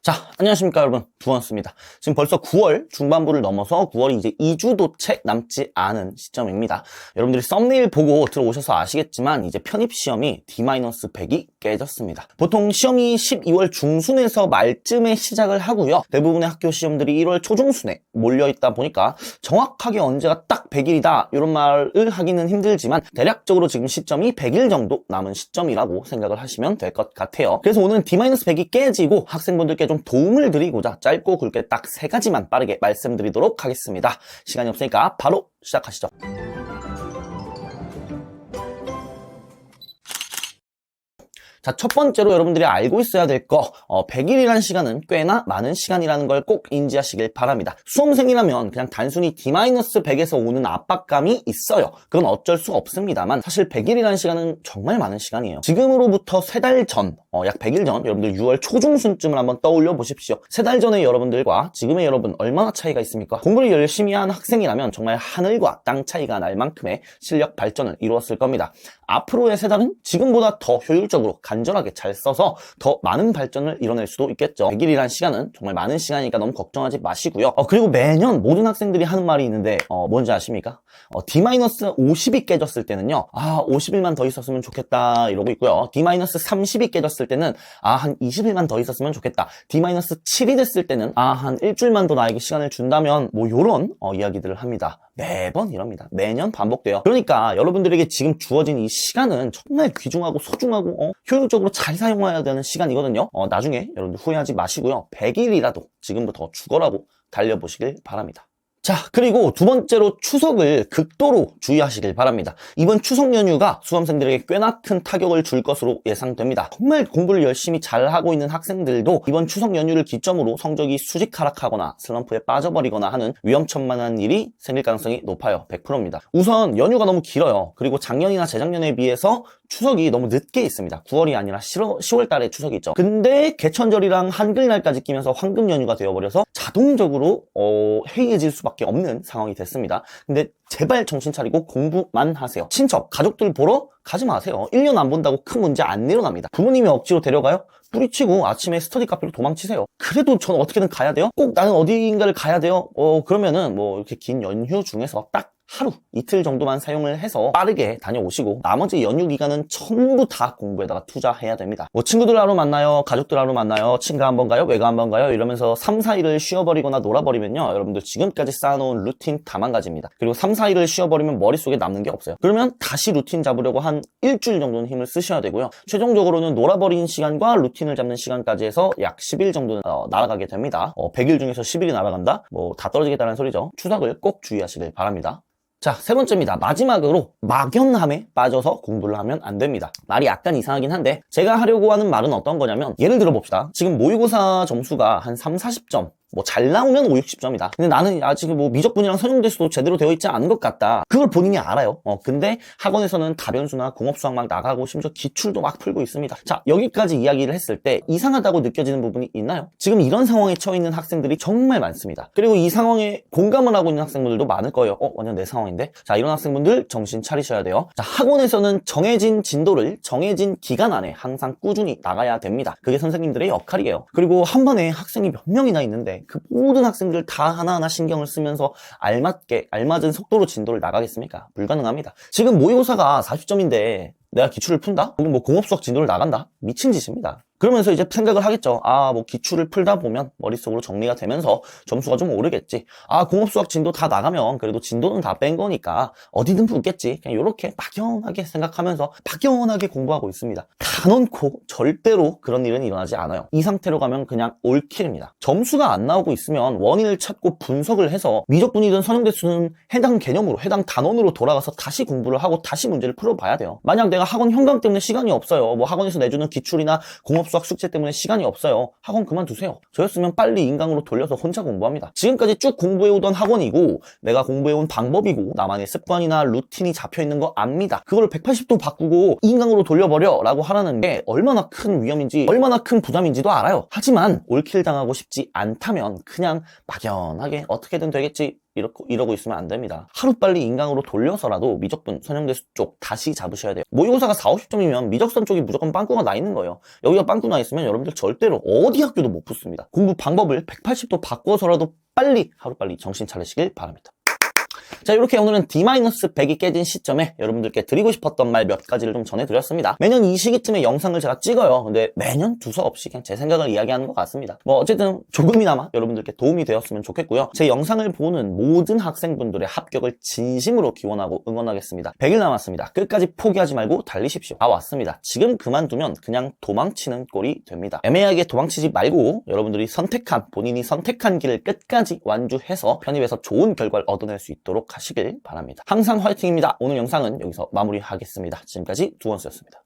자, 안녕하십니까 여러분, 두원스입니다. 지금 벌써 9월 중반부를 넘어서 9월이 이제 2주도 채 남지 않은 시점입니다. 여러분들이 썸네일 보고 들어오셔서 아시겠지만 이제 편입시험이 D-100이 깨졌습니다. 보통 시험이 12월 중순에서 말쯤에 시작을 하고요. 대부분의 학교 시험들이 1월 초중순에 몰려있다 보니까 정확하게 언제가 딱 100일이다 이런 말을 하기는 힘들지만 대략적으로 지금 시점이 100일 정도 남은 시점이라고 생각을 하시면 될 것 같아요. 그래서 오늘 D-100이 깨지고 학생분들께 좀 도움을 드리고자 짧고 굵게 딱 3가지만 빠르게 말씀드리도록 하겠습니다. 시간이 없으니까 바로 시작하시죠. 자, 첫 번째로 여러분들이 알고 있어야 될 거, 100일이라는 시간은 꽤나 많은 시간이라는 걸 꼭 인지하시길 바랍니다. 수험생이라면 그냥 단순히 D-100에서 오는 압박감이 있어요. 그건 어쩔 수가 없습니다만 사실 100일이라는 시간은 정말 많은 시간이에요. 지금으로부터 3달 전, 약 100일 전 여러분들 6월 초중순쯤을 한번 떠올려 보십시오. 3달 전의 여러분들과 지금의 여러분 얼마나 차이가 있습니까? 공부를 열심히 한 학생이라면 정말 하늘과 땅 차이가 날 만큼의 실력 발전을 이루었을 겁니다. 앞으로의 3달은 지금보다 더 효율적으로 간절하게 잘 써서 더 많은 발전을 이뤄낼 수도 있겠죠. 100일이라는 시간은 정말 많은 시간이니까 너무 걱정하지 마시고요. 그리고 매년 모든 학생들이 하는 말이 있는데 뭔지 아십니까? D-50이 깨졌을 때는요, 50일만 더 있었으면 좋겠다 이러고 있고요. D-30이 깨졌을 때는 한 20일만 더 있었으면 좋겠다. D-7이 됐을 때는 한 일주일만 더 나에게 시간을 준다면 뭐 요런 이야기들을 합니다. 매번 이럽니다. 매년 반복돼요. 그러니까 여러분들에게 지금 주어진 이 시간은 정말 귀중하고 소중하고 효율적으로 잘 사용해야 되는 시간이거든요. 나중에 여러분들 후회하지 마시고요. 100일이라도 지금부터 죽어라고 달려보시길 바랍니다. 자, 그리고 두 번째로 추석을 극도로 주의하시길 바랍니다. 이번 추석 연휴가 수험생들에게 꽤나 큰 타격을 줄 것으로 예상됩니다. 정말 공부를 열심히 잘하고 있는 학생들도 이번 추석 연휴를 기점으로 성적이 수직 하락하거나 슬럼프에 빠져버리거나 하는 위험천만한 일이 생길 가능성이 높아요. 100%입니다. 우선 연휴가 너무 길어요. 그리고 작년이나 재작년에 비해서 추석이 너무 늦게 있습니다. 9월이 아니라 10월 달에 추석이 있죠. 근데 개천절이랑 한글날까지 끼면서 황금 연휴가 되어버려서 자동적으로 해이해질 수밖에 없는 상황이 됐습니다. 근데 제발 정신 차리고 공부만 하세요. 친척, 가족들 보러 가지 마세요. 1년 안 본다고 큰 문제 안 일어납니다. 부모님이 억지로 데려가요? 뿌리치고 아침에 스터디 카페로 도망치세요. 그래도 저는 어떻게든 가야 돼요? 꼭 나는 어디인가를 가야 돼요? 그러면은 뭐 이렇게 긴 연휴 중에서 딱 하루, 이틀 정도만 사용을 해서 빠르게 다녀오시고 나머지 연휴 기간은 전부 다 공부에다가 투자해야 됩니다. 뭐 친구들 하러 만나요? 가족들 하러 만나요? 친가 한번 가요? 외가 한번 가요? 이러면서 3, 4일을 쉬어버리거나 놀아버리면요, 여러분들 지금까지 쌓아놓은 루틴 다 망가집니다. 그리고 3, 4일을 쉬어버리면 머릿속에 남는 게 없어요. 그러면 다시 루틴 잡으려고 한 일주일 정도는 힘을 쓰셔야 되고요. 최종적으로는 놀아버린 시간과 루틴을 잡는 시간까지 해서 약 10일 정도는 날아가게 됩니다. 100일 중에서 10일이 날아간다? 뭐 다 떨어지겠다는 소리죠. 추석을 꼭 주의하시길 바랍니다. 자, 세 번째입니다. 마지막으로 막연함에 빠져서 공부를 하면 안 됩니다. 말이 약간 이상하긴 한데 제가 하려고 하는 말은 어떤 거냐면, 예를 들어 봅시다. 지금 모의고사 점수가 한 3, 40점, 뭐 잘 나오면 5, 60점이다. 근데 나는 아직 뭐 미적분이랑 선형대수도 제대로 되어 있지 않은 것 같다. 그걸 본인이 알아요. 근데 학원에서는 다변수나 공업수학 막 나가고 심지어 기출도 막 풀고 있습니다. 자, 여기까지 이야기를 했을 때 이상하다고 느껴지는 부분이 있나요? 지금 이런 상황에 처해 있는 학생들이 정말 많습니다. 그리고 이 상황에 공감을 하고 있는 학생들도 많을 거예요. 완전 내 상황인데? 자, 이런 학생분들 정신 차리셔야 돼요. 자, 학원에서는 정해진 진도를 정해진 기간 안에 항상 꾸준히 나가야 됩니다. 그게 선생님들의 역할이에요. 그리고 한 반에 학생이 몇 명이나 있는데 그 모든 학생들 다 하나하나 신경을 쓰면서 알맞은 속도로 진도를 나가겠습니까? 불가능합니다. 지금 모의고사가 40점인데 내가 기출을 푼다? 혹은 뭐 공업수학 진도를 나간다? 미친 짓입니다. 그러면서 이제 생각을 하겠죠. 뭐 기출을 풀다 보면 머릿속으로 정리가 되면서 점수가 좀 오르겠지. 공업수학 진도 다 나가면 그래도 진도는 다 뺀 거니까 어디든 붙겠지. 그냥 이렇게 막연하게 생각하면서 막연하게 공부하고 있습니다. 단언코 절대로 그런 일은 일어나지 않아요. 이 상태로 가면 그냥 올킬입니다. 점수가 안 나오고 있으면 원인을 찾고 분석을 해서 미적분이든 선형대수는 해당 개념으로, 해당 단원으로 돌아가서 다시 공부를 하고 다시 문제를 풀어봐야 돼요. 만약 내가 학원 현강 때문에 시간이 없어요. 뭐 학원에서 내주는 기출이나 공업수학 숙제 때문에 시간이 없어요. 학원 그만두세요. 저였으면 빨리 인강으로 돌려서 혼자 공부합니다. 지금까지 쭉 공부해오던 학원이고 내가 공부해온 방법이고 나만의 습관이나 루틴이 잡혀있는 거 압니다. 그걸 180도 바꾸고 인강으로 돌려버려 라고 하라는 게 얼마나 큰 위험인지, 얼마나 큰 부담인지도 알아요. 하지만 올킬 당하고 싶지 않다면 그냥 막연하게 어떻게든 되겠지 이러고 있으면 안 됩니다. 하루빨리 인강으로 돌려서라도 미적분, 선형대수 쪽 다시 잡으셔야 돼요. 모의고사가 4, 50점이면 미적선 쪽이 무조건 빵꾸가 나 있는 거예요. 여기가 빵꾸 나 있으면 여러분들 절대로 어디 학교도 못 붙습니다. 공부 방법을 180도 바꿔서라도 하루빨리 정신 차리시길 바랍니다. 자, 이렇게 오늘은 D-100이 깨진 시점에 여러분들께 드리고 싶었던 말 몇 가지를 좀 전해드렸습니다. 매년 이 시기쯤에 영상을 제가 찍어요. 근데 매년 두서없이 그냥 제 생각을 이야기하는 것 같습니다. 뭐 어쨌든 조금이나마 여러분들께 도움이 되었으면 좋겠고요. 제 영상을 보는 모든 학생분들의 합격을 진심으로 기원하고 응원하겠습니다. 100일 남았습니다. 끝까지 포기하지 말고 달리십시오. 다 왔습니다. 지금 그만두면 그냥 도망치는 꼴이 됩니다. 애매하게 도망치지 말고 여러분들이 본인이 선택한 길을 끝까지 완주해서 편입에서 좋은 결과를 얻어낼 수 있도록 하시길 바랍니다. 항상 화이팅입니다. 오늘 영상은 여기서 마무리하겠습니다. 지금까지 두원수였습니다.